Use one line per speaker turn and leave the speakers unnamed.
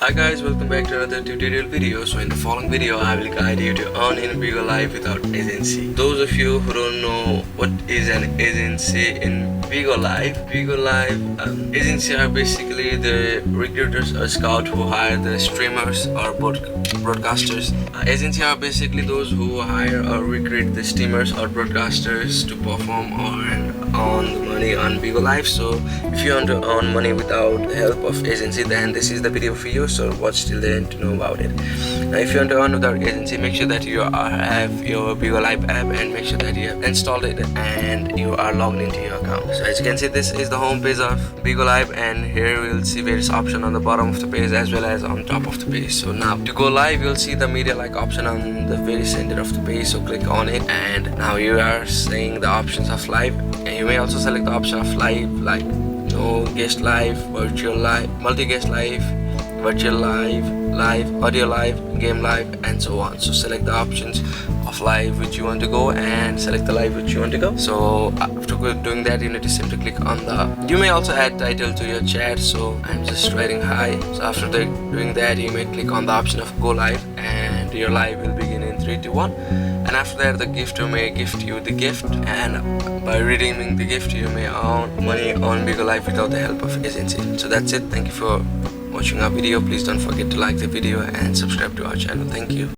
Hi guys, welcome back to another tutorial video. So in the following video I will guide you to earn in BIGO Live without agency. Those of you who don't know what is an agency in BIGO Live agency are basically the recruiters or scout who hire the streamers or broadcasters. Agency are basically those who hire or recruit the streamers or broadcasters to perform or earn the money on BIGO Live. So if you want to earn money without the help of agency, then this is the video for you. So watch till the end to know about it. Now if you want to earn without agency, make sure that you have your BIGO Live app and make sure that you have installed it and you are logged into your account. So as you can see, this is the home page of BIGO Live, and here we'll see various options on the bottom of the page as well as on top of the page. So now to go live, you'll see the media like option on the very center of the page, so click on it, and now you are seeing the options of live, and you may also select the option of live, like no guest live, virtual live, multi-guest live, virtual live, live, audio live, game live, and so on. So select the options of live which you want to go and select the live which you want to go. So after doing that, you need to simply click on you may also add title to your chat, so I'm just writing hi. So after doing that, you may click on the option of go live, and your live will begin in 3 2 1. And after that, the gifter may gift you the gift, and by redeeming the gift you may earn money on BIGO Live without the help of agency. So that's it. Thank you for watching our video. Please don't forget to like the video and subscribe to our channel. Thank you.